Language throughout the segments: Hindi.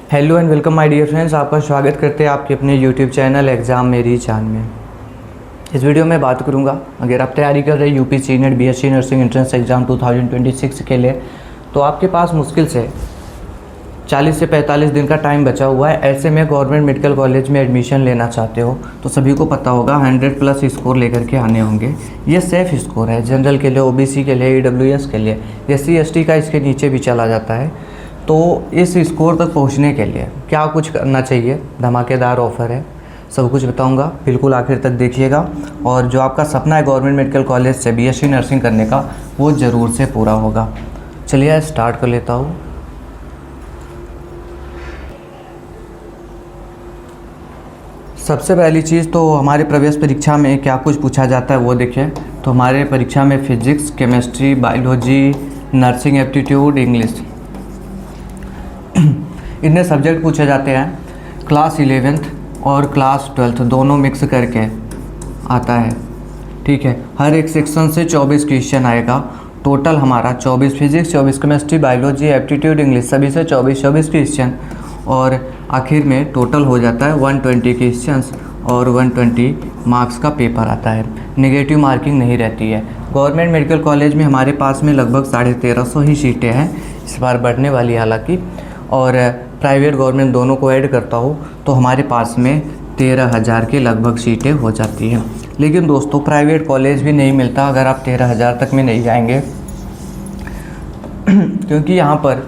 Hello and welcome my dear friends, आपका स्वागत करते हैं आपके अपने यूट्यूब चैनल एग्ज़ाम मेरी जान में। इस वीडियो में बात करूंगा, अगर आप तैयारी कर रहे हैं UPC net BSc nursing entrance exam 2026 के लिए, तो आपके पास मुश्किल से 40 से 45 दिन का टाइम बचा हुआ है। ऐसे में गवर्नमेंट मेडिकल कॉलेज में एडमिशन लेना चाहते हो तो सभी को पता होगा 100+ स्कोर लेकर के आने होंगे। ये सेफ़ स्कोर है जनरल के लिए, ओबीसी के लिए, ईडब्ल्यूएस के लिए, एससी एसटी का इसके नीचे भी चला जाता है। तो इस स्कोर तक पहुंचने के लिए क्या कुछ करना चाहिए, धमाकेदार ऑफ़र है, सब कुछ बताऊंगा, बिल्कुल आखिर तक देखिएगा। और जो आपका सपना है गवर्नमेंट मेडिकल कॉलेज से बीएससी नर्सिंग करने का, वो ज़रूर से पूरा होगा। चलिए स्टार्ट कर लेता हूँ। सबसे पहली चीज़ तो हमारे प्रवेश परीक्षा में क्या कुछ पूछा जाता है वो देखिए। तो हमारे परीक्षा में physics, chemistry, biology, nursing aptitude, English, इतने सब्जेक्ट पूछे जाते हैं। क्लास 11th और क्लास 12th दोनों मिक्स करके आता है, ठीक है। हर एक सेक्शन से 24 क्वेश्चन आएगा। टोटल हमारा 24 physics, 24 chemistry, biology, aptitude, English, सभी से 24 क्वेश्चन, और आखिर में टोटल हो जाता है 120 क्वेश्चंस और 120 मार्क्स का पेपर आता है। नेगेटिव मार्किंग नहीं रहती है। गवर्नमेंट मेडिकल कॉलेज में हमारे पास में लगभग 1350 ही सीटें हैं, इस बार बढ़ने वाली हालांकि, और प्राइवेट गवर्नमेंट दोनों को ऐड करता हूँ तो हमारे पास में 13,000 के लगभग सीटें हो जाती हैं। लेकिन दोस्तों प्राइवेट कॉलेज भी नहीं मिलता अगर आप 13,000 तक में नहीं जाएंगे क्योंकि यहाँ पर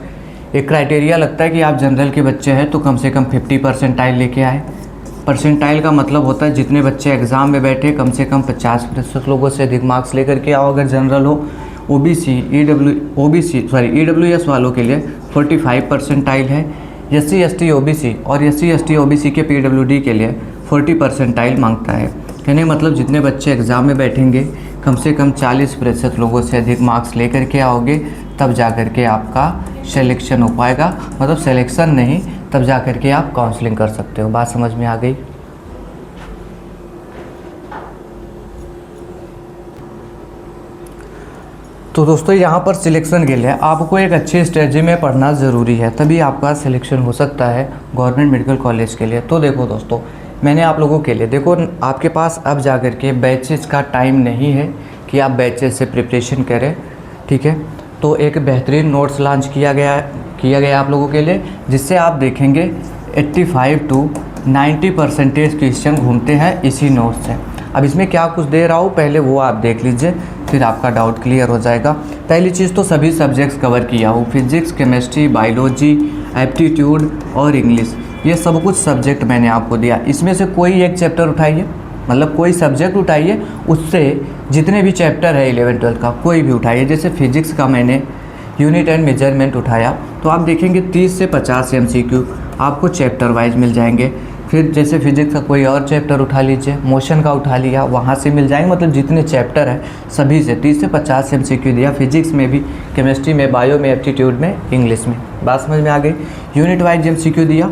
एक क्राइटेरिया लगता है कि आप जनरल के बच्चे हैं तो कम से कम 50 परसेंटाइल लेके आए। परसेंटाइल का मतलब होता है जितने बच्चे एग्ज़ाम में बैठे कम से कम 50% लोगों से अधिक मार्क्स लेकर के आओ अगर जनरल हो। ईडब्ल्यूएस वालों के लिए 45 परसेंटाइल है। एससी एसटी ओबीसी और एससी एसटी ओबीसी के पीडब्ल्यूडी के लिए 40 परसेंटाइल मांगता है। कहने मतलब जितने बच्चे एग्ज़ाम में बैठेंगे कम से कम 40% लोगों से अधिक मार्क्स लेकर के आओगे, तब जा कर के आपका सिलेक्शन हो पाएगा। मतलब सिलेक्शन नहीं, तब जा कर के आप काउंसलिंग कर सकते हो। बात समझ में आ गई? तो दोस्तों यहाँ पर सिलेक्शन के लिए आपको एक अच्छी स्ट्रेटजी में पढ़ना ज़रूरी है, तभी आपका सिलेक्शन हो सकता है गवर्नमेंट मेडिकल कॉलेज के लिए। तो देखो दोस्तों, मैंने आप लोगों के लिए, देखो आपके पास अब जा कर के बैचेस का टाइम नहीं है कि आप बैचेस से प्रिपरेशन करें, ठीक है। तो एक बेहतरीन नोट्स लॉन्च किया गया आप लोगों के लिए, जिससे आप देखेंगे 85 to 90% क्वेश्चन घूमते हैं इसी नोट्स से। अब इसमें क्या कुछ दे रहा हूँ पहले वो आप देख लीजिए, फिर आपका डाउट क्लियर हो जाएगा। पहली चीज़ तो सभी सब्जेक्ट्स कवर किया हूँ, फिजिक्स, केमिस्ट्री, बायोलॉजी, एप्टीट्यूड और इंग्लिश, ये सब कुछ सब्जेक्ट मैंने आपको दिया। इसमें से कोई एक चैप्टर उठाइए, मतलब कोई सब्जेक्ट उठाइए, उससे जितने भी चैप्टर है 11th-12th का कोई भी उठाइए। जैसे फिजिक्स का मैंने यूनिट एंड मेजरमेंट उठाया तो आप देखेंगे 30 से 50 MCQ आपको चैप्टर वाइज मिल जाएंगे। फिर जैसे फिजिक्स का कोई और चैप्टर उठा लीजिए, मोशन का उठा लिया, वहाँ से मिल जाएंगे। मतलब जितने चैप्टर हैं सभी से 30 से 50 MCQ दिया, फिजिक्स में भी, केमिस्ट्री में, बायो में, एप्टीट्यूड में, इंग्लिश में। बात समझ में आ गई? यूनिट वाइज MCQ दिया।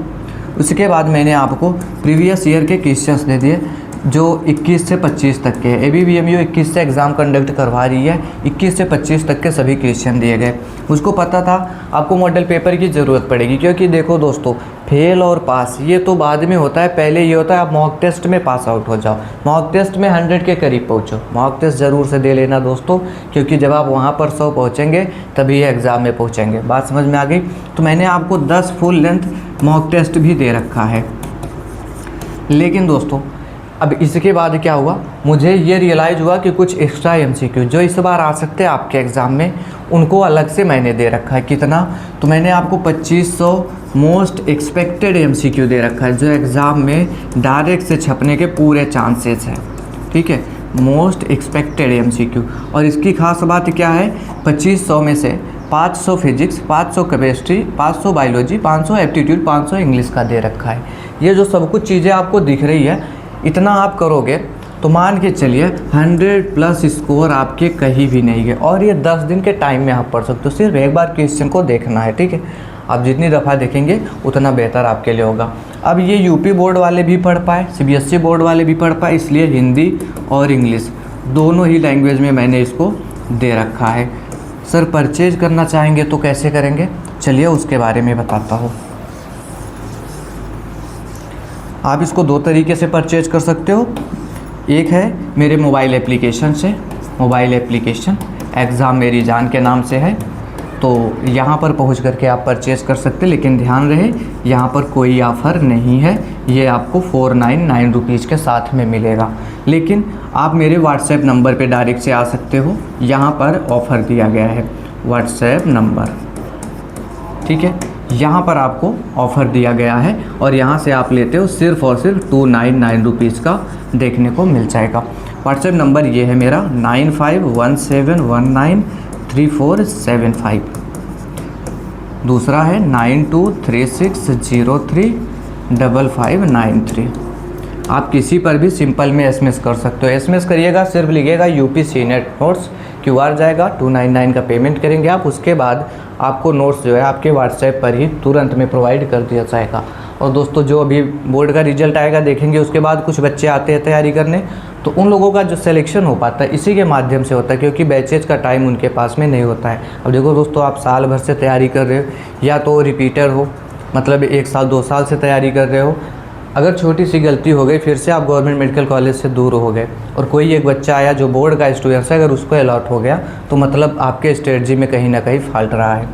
उसके बाद मैंने आपको प्रीवियस ईयर के क्वेश्चंस दे दिए जो 21 से 25 तक के। ABBMU 21 से एग्ज़ाम कंडक्ट करवा रही है, 21 से 25 तक के सभी क्वेश्चन दिए गए। मुझको पता था आपको मॉडल पेपर की ज़रूरत पड़ेगी, क्योंकि देखो दोस्तों, फेल और पास ये तो बाद में होता है, पहले ये होता है आप मॉक टेस्ट में पास आउट हो जाओ, मॉक टेस्ट में 100 के करीब पहुँचो। मॉक टेस्ट ज़रूर से दे लेना दोस्तों, क्योंकि जब आप वहाँ पर 100 पहुँचेंगे तभी एग्ज़ाम में पहुँचेंगे। बात समझ में आ गई? तो मैंने आपको 10 फुल लेंथ मॉक टेस्ट भी दे रखा है। लेकिन दोस्तों अब इसके बाद क्या हुआ, मुझे ये रियलाइज़ हुआ कि कुछ एक्स्ट्रा MCQ जो इस बार आ सकते हैं आपके एग्ज़ाम में, उनको अलग से मैंने दे रखा है। कितना? तो मैंने आपको 2500 मोस्ट एक्सपेक्टेड MCQ दे रखा है, जो एग्ज़ाम में डायरेक्ट से छपने के पूरे चांसेस हैं, ठीक है। Most expected MCQ। और इसकी खास बात क्या है, 2500 में से 500 physics, 500 chemistry, 500 biology, 500 aptitude, 500 English का दे रखा है। ये जो सब कुछ चीज़ें आपको दिख रही है, इतना आप करोगे तो मान के चलिए 100+ स्कोर आपके कहीं भी नहीं गए, और ये 10 दिन के टाइम में आप पढ़ सकते हो। सिर्फ एक बार क्वेश्चन को देखना है, ठीक है। आप जितनी दफ़ा देखेंगे उतना बेहतर आपके लिए होगा। अब ये यूपी बोर्ड वाले भी पढ़ पाए, CBSE बोर्ड वाले भी पढ़ पाए, इसलिए हिंदी और इंग्लिश दोनों ही लैंग्वेज में मैंने इसको दे रखा है। सर परचेज करना चाहेंगे तो कैसे करेंगे, चलिए उसके बारे में बताता हूँ। आप इसको दो तरीके से परचेज कर सकते हो। एक है मेरे मोबाइल एप्लीकेशन से, मोबाइल एप्लीकेशन एग्ज़ाम मेरी जान के नाम से है, तो यहाँ पर पहुँच करके आप परचेज़ कर सकते हैं। लेकिन ध्यान रहे यहाँ पर कोई ऑफ़र नहीं है, ये आपको 499 रुपीज़ के साथ में मिलेगा। लेकिन आप मेरे व्हाट्सएप नंबर पे डायरेक्ट से आ सकते हो, यहाँ पर ऑफ़र दिया गया है व्हाट्सएप नंबर, ठीक है। यहाँ पर आपको ऑफ़र दिया गया है और यहाँ से आप लेते हो सिर्फ़ और सिर्फ 299 रुपीज़ का देखने को मिल जाएगा। व्हाट्सएप नंबर ये है मेरा 9517193475। दूसरा है 9236035593। आप किसी पर भी सिंपल में एसएमएस कर सकते हो। एसएमएस करिएगा, सिर्फ लिखिएगा यूपी सी नेट नोट्स, क्यूआर जाएगा, 299 का पेमेंट करेंगे आप। उसके बाद आपको नोट्स जो है आपके व्हाट्सएप पर ही तुरंत में प्रोवाइड कर दिया जाएगा। और दोस्तों जो अभी बोर्ड का रिजल्ट आएगा देखेंगे, उसके बाद कुछ बच्चे आते हैं तैयारी करने, तो उन लोगों का जो सिलेक्शन हो पाता है इसी के माध्यम से होता है, क्योंकि बैचेज का टाइम उनके पास में नहीं होता है। अब देखो दोस्तों, आप साल भर से तैयारी कर रहे हो या तो रिपीटर हो, मतलब 1 साल 2 साल से तैयारी कर रहे हो, अगर छोटी सी गलती हो गई फिर से आप गवर्नमेंट मेडिकल कॉलेज से दूर हो गए और कोई एक बच्चा आया जो बोर्ड का स्टूडेंट है, अगर उसको अलॉट हो गया तो मतलब आपके स्ट्रेटजी में कहीं ना कहीं फॉल्ट रहा है।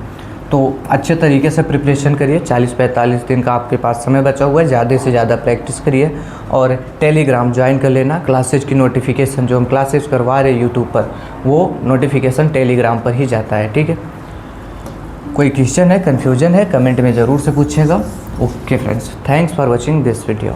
तो अच्छे तरीके से प्रिपरेशन करिए। 40-45 दिन का आपके पास समय बचा हुआ है, ज़्यादा से ज़्यादा प्रैक्टिस करिए और टेलीग्राम ज्वाइन कर लेना। क्लासेज की नोटिफिकेशन जो हम क्लासेज करवा रहे हैं यूट्यूब पर, वो नोटिफिकेशन टेलीग्राम पर ही जाता है, ठीक है। कोई क्वेश्चन है, कन्फ्यूजन है, कमेंट में ज़रूर से पूछेगा। Okay friends, thanks for watching this video.